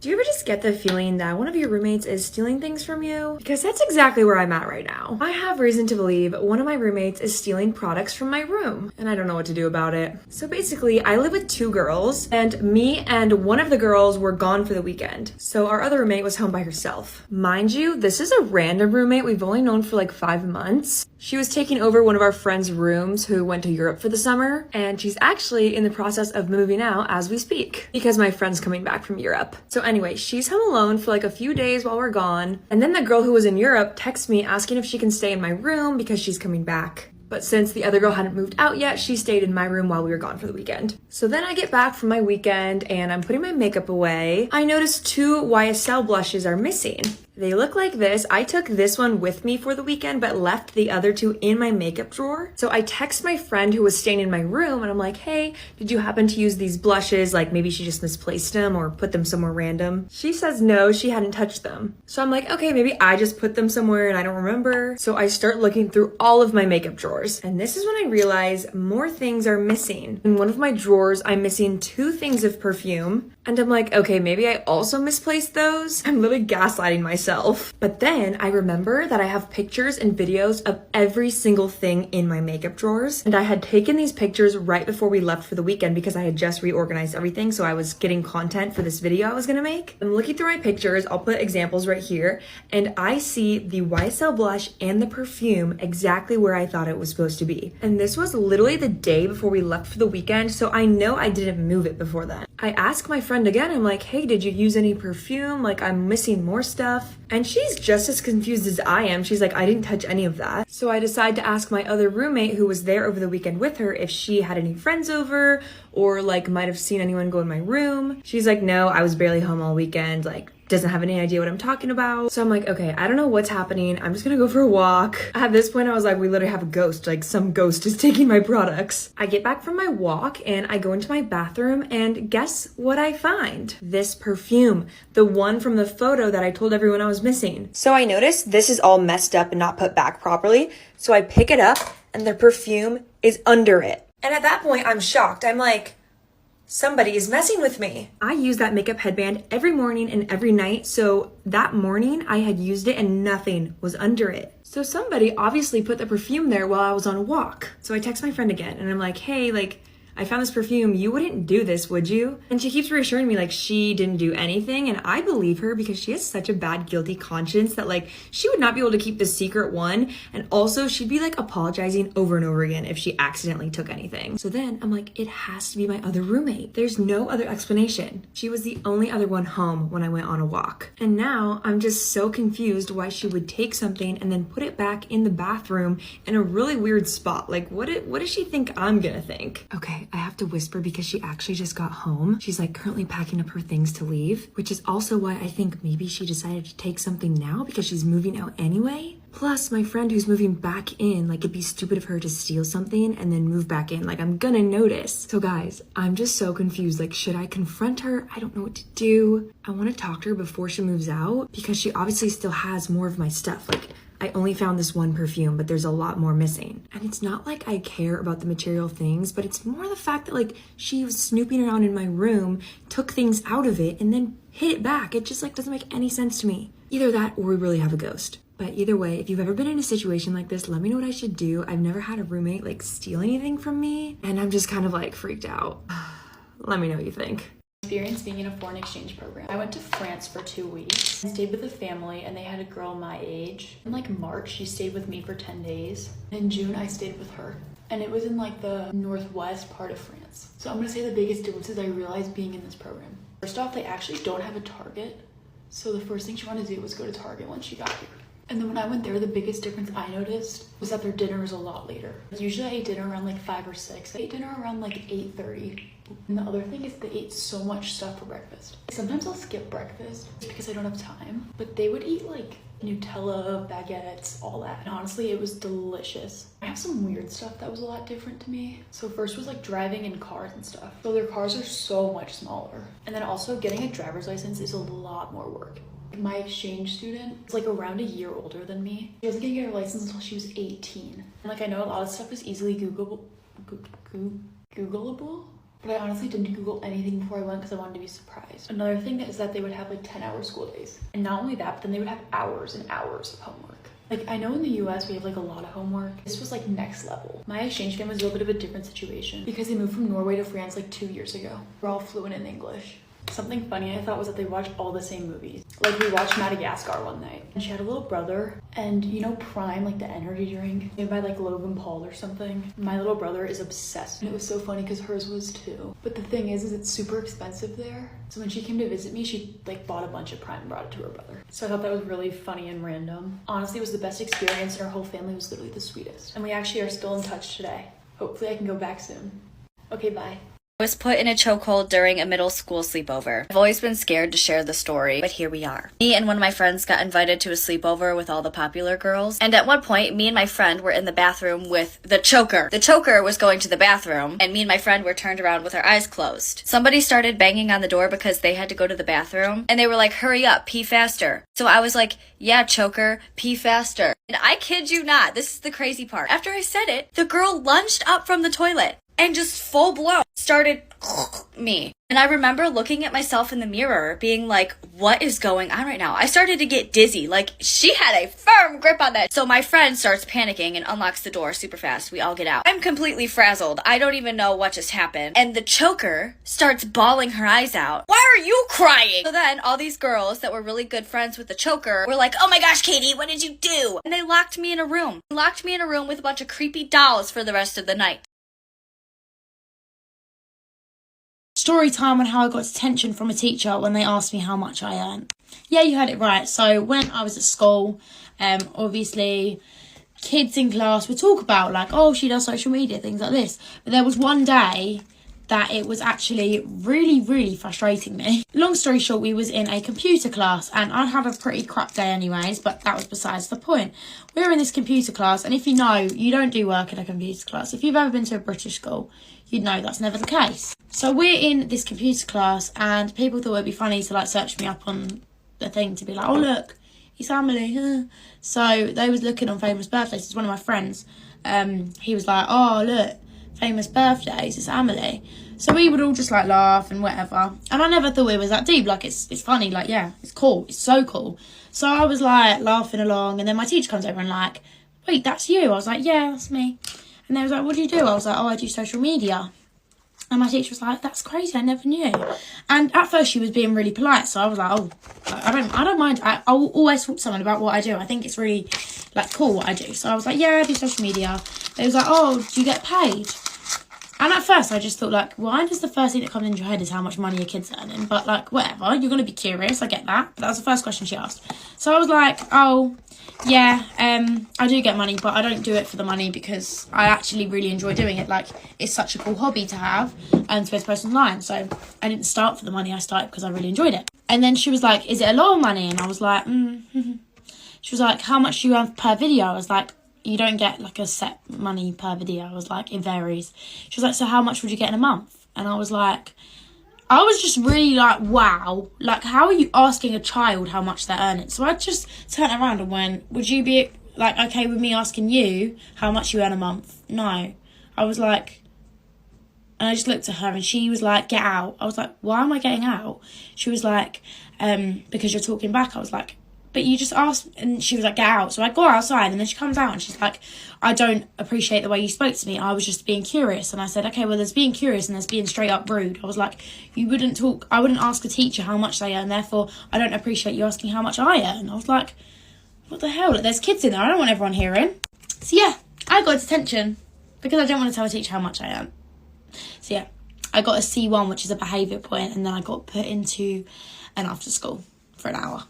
Do you ever just get the feeling that one of your roommates is stealing things from you? Because that's exactly where I'm at right now. I have reason to believe one of my roommates is stealing products from my room, and I don't know what to do about it. So basically, I live with two girls, and me and one of the girls were gone for the weekend. So our other roommate was home by herself. Mind you, this is a random roommate we've only known for like 5 months. She was taking over one of our friends' rooms who went to Europe for the summer, and she's actually in the process of moving out as we speak because my friend's coming back from Europe. So anyway, she's home alone for like a few days while we're gone, and then the girl who was in Europe texts me asking if she can stay in my room because she's coming back. But since the other girl hadn't moved out yet, she stayed in my room while we were gone for the weekend. So then I get back from my weekend and I'm putting my makeup away. I notice 2 YSL blushes are missing. They look like this. I took this one with me for the weekend, but left the other 2 in my makeup drawer. So I text my friend who was staying in my room and I'm like, hey, did you happen to use these blushes? Like maybe she just misplaced them or put them somewhere random. She says no, she hadn't touched them. So I'm like, okay, maybe I just put them somewhere and I don't remember. So I start looking through all of my makeup drawers. And this is when I realize more things are missing. In one of my drawers, I'm missing 2 things of perfume. And I'm like, okay, maybe I also misplaced those. I'm literally gaslighting myself. But then I remember that I have pictures and videos of every single thing in my makeup drawers. And I had taken these pictures right before we left for the weekend because I had just reorganized everything. So I was getting content for this video I was gonna make. I'm looking through my pictures. I'll put examples right here. And I see the YSL blush and the perfume exactly where I thought it was supposed to be. And this was literally the day before we left for the weekend. So I know I didn't move it before then. I asked my friend again, I'm like, hey, did you use any perfume? Like, I'm missing more stuff. And she's just as confused as I am. She's like, I didn't touch any of that. So I decide to ask my other roommate who was there over the weekend with her if she had any friends over or like might have seen anyone go in my room. She's like, no, I was barely home all weekend. Like, doesn't have any idea what I'm talking about. So I'm like, okay, I don't know what's happening. I'm just gonna go for a walk. At this point, I was like, we literally have a ghost. Like some ghost is taking my products. I get back from my walk and I go into my bathroom and guess what I find? This perfume, the one from the photo that I told everyone I was missing. So I noticed this is all messed up and not put back properly. So I pick it up and the perfume is under it. And at that point, I'm shocked. I'm like, somebody is messing with me. I use that makeup headband every morning and every night. So that morning I had used it and nothing was under it. So somebody obviously put the perfume there while I was on a walk. So I text my friend again and I'm like, hey, like, I found this perfume. You wouldn't do this, would you? And she keeps reassuring me like she didn't do anything. And I believe her because she has such a bad guilty conscience that like she would not be able to keep the secret one. And also she'd be like apologizing over and over again if she accidentally took anything. So then I'm like, it has to be my other roommate. There's no other explanation. She was the only other one home when I went on a walk. And now I'm just so confused why she would take something and then put it back in the bathroom in a really weird spot. Like what does she think I'm gonna think? Okay. I have to whisper because she actually just got home. She's like currently packing up her things to leave, which is also why I think maybe she decided to take something now because she's moving out anyway. Plus my friend who's moving back in, like it'd be stupid of her to steal something and then move back in. Like I'm gonna notice. So guys, I'm just so confused. Like, should I confront her? I don't know what to do. I want to talk to her before she moves out because she obviously still has more of my stuff. Like I only found this one perfume, but there's a lot more missing. And it's not like I care about the material things, but it's more the fact that like she was snooping around in my room, took things out of it, and then hid it back. It just like doesn't make any sense to me. Either that or we really have a ghost. But either way, if you've ever been in a situation like this, let me know what I should do. I've never had a roommate like steal anything from me, and I'm just kind of like freaked out. Let me know what you think. Experience being in a foreign exchange program. I went to France for 2 weeks. I stayed with a family and they had a girl my age. In like March, she stayed with me for 10 days. In June, I stayed with her. And it was in like the northwest part of France. So I'm gonna say the biggest differences I realized being in this program. First off, they actually don't have a Target. So the first thing she wanted to do was go to Target when she got here. And then when I went there, the biggest difference I noticed was that their dinner was a lot later. Usually I ate dinner around like 5 or 6. I ate dinner around like 8:30. And the other thing is they ate so much stuff for breakfast. Sometimes I'll skip breakfast just because I don't have time. But they would eat like Nutella, baguettes, all that. And honestly, it was delicious. I have some weird stuff that was a lot different to me. So first was like driving in cars and stuff. So their cars are so much smaller. And then also getting a driver's license is a lot more work. My exchange student is like around a year older than me. She wasn't gonna get her license until she was 18. And like I know a lot of stuff is easily Googleable. But I honestly didn't Google anything before I went because I wanted to be surprised. Another thing is that they would have like 10-hour school days. And not only that, but then they would have hours and hours of homework. Like, I know in the US we have like a lot of homework. This was like next level. My exchange family was a little bit of a different situation because they moved from Norway to France like 2 years ago. We're all fluent in English. Something funny I thought was that they watched all the same movies. Like, we watched Madagascar one night, and she had a little brother, and you know Prime, like the energy drink made by like Logan Paul or something? My little brother is obsessed, and it was so funny because hers was too. But the thing is it's super expensive there. So when she came to visit me, she like bought a bunch of Prime and brought it to her brother. So I thought that was really funny and random. Honestly, it was the best experience, and our whole family was literally the sweetest. And we actually are still in touch today. Hopefully I can go back soon. Okay, bye. I was put in a chokehold during a middle school sleepover. I've always been scared to share the story, but here we are. Me and one of my friends got invited to a sleepover with all the popular girls, and at one point, me and my friend were in the bathroom with the choker. The choker was going to the bathroom, and me and my friend were turned around with our eyes closed. Somebody started banging on the door because they had to go to the bathroom, and they were like, hurry up, pee faster. So I was like, yeah, choker, pee faster. And I kid you not, this is the crazy part. After I said it, the girl lunged up from the toilet and just full blown started me. And I remember looking at myself in the mirror being like, what is going on right now? I started to get dizzy. Like, she had a firm grip on that. So my friend starts panicking and unlocks the door super fast. We all get out. I'm completely frazzled. I don't even know what just happened. And the choker starts bawling her eyes out. Why are you crying? So then all these girls that were really good friends with the choker were like, oh my gosh, Katie, what did you do? And they locked me in a room. Locked me in a room with a bunch of creepy dolls for the rest of the night. Story time on how I got detention from a teacher when they asked me how much I earned. Yeah, you heard it right. So when I was at school, obviously kids in class would talk about like, oh, she does social media, things like this. But there was one day that it was actually really, really frustrating me. Long story short, we was in a computer class and I'd had a pretty crap day anyways, but that was besides the point. We were in this computer class, and if you know, you don't do work in a computer class. If you've ever been to a British school, you'd know that's never the case. So we're in this computer class and people thought it'd be funny to like search me up on the thing to be like, oh look, it's Emily, huh? So they was looking on famous birthdays. It's one of my friends. He was like, oh look, famous birthdays, it's Emily. So we would all just like laugh and whatever. And I never thought it was that deep. Like it's funny, like yeah, it's cool. It's so cool. So I was like laughing along, and then my teacher comes over and like, wait, that's you? I was like, yeah, that's me. And they was like, what do you do? I was like, oh, I do social media. And my teacher was like, that's crazy, I never knew. And at first she was being really polite, so I was like, oh, I don't mind. I'll always talk to someone about what I do. I think it's really like cool what I do. So I was like, yeah, I do social media. They was like, oh, do you get paid? And at first I just thought like, why does the first thing that comes into your head is how much money your kid's earning? But like, whatever, you're going to be curious, I get that. But that was the first question she asked. So I was like, oh, yeah, I do get money, but I don't do it for the money because I actually really enjoy doing it. Like, it's such a cool hobby to have and to be able to post online. So I didn't start for the money, I started because I really enjoyed it. And then she was like, is it a lot of money? And I was like, She was like, how much do you earn per video? I was like, you don't get like a set money per video. I was like, it varies. She was like, so how much would you get in a month? And I was like, I was just really like, wow, like how are you asking a child how much they're earning? So I just turned around and went, would you be like okay with me asking you how much you earn a month? No. I was like, and I just looked at her and she was like, get out. I was like, why am I getting out? She was like, because you're talking back. I was like, but you just asked, and she was like, get out. So I go outside, and then she comes out and she's like, I don't appreciate the way you spoke to me. I was just being curious. And I said, okay, well, there's being curious and there's being straight up rude. I was like, I wouldn't ask a teacher how much they earn, therefore I don't appreciate you asking how much I earn. I was like, what the hell? Like, there's kids in there. I don't want everyone hearing. So yeah, I got detention because I don't want to tell a teacher how much I earn. So yeah, I got a C1, which is a behaviour point, and then I got put into an after school for an hour.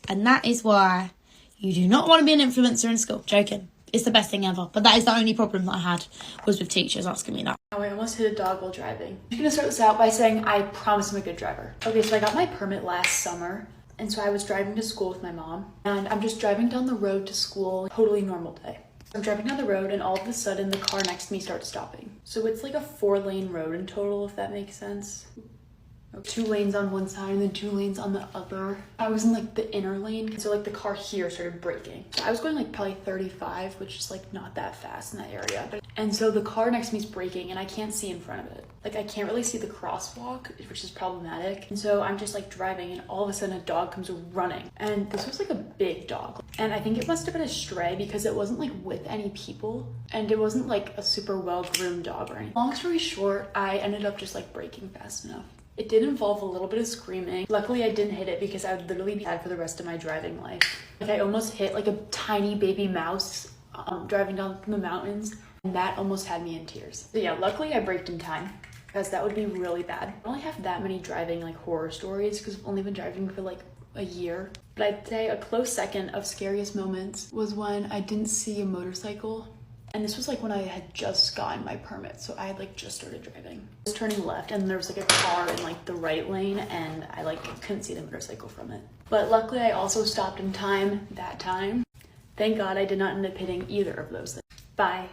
And that is why you do not want to be an influencer in school. Joking. It's the best thing ever. But that is the only problem that I had, was with teachers asking me that. Oh, I almost hit a dog while driving. I'm gonna start this out by saying I promise I'm a good driver. Okay, so I got my permit last summer. And so I was driving to school with my mom. And I'm just driving down the road to school. Totally normal day. I'm driving down the road and all of a sudden the car next to me starts stopping. So it's like a 4-lane road in total, if that makes sense. 2 lanes on one side and then 2 lanes on the other. I was in like the inner lane, so like the car here started braking. So I was going like probably 35, which is like not that fast in that area. And so the car next to me is braking and I can't see in front of it. Like I can't really see the crosswalk, which is problematic. And so I'm just like driving and all of a sudden a dog comes running. And this was like a big dog. And I think it must have been a stray because it wasn't like with any people and it wasn't like a super well-groomed dog or anything. Long story short, I ended up just like braking fast enough. It did involve a little bit of screaming. Luckily, I didn't hit it because I would literally be sad for the rest of my driving life. Like I almost hit like a tiny baby mouse driving down the mountains, and that almost had me in tears. So yeah, luckily I braked in time because that would be really bad. I don't have that many driving like horror stories because I've only been driving for like a year. But I'd say a close second of scariest moments was when I didn't see a motorcycle. And this was like when I had just gotten my permit, so I had like just started driving. I was turning left and there was like a car in like the right lane and I like couldn't see the motorcycle from it. But luckily I also stopped in time that time. Thank God I did not end up hitting either of those things. Bye.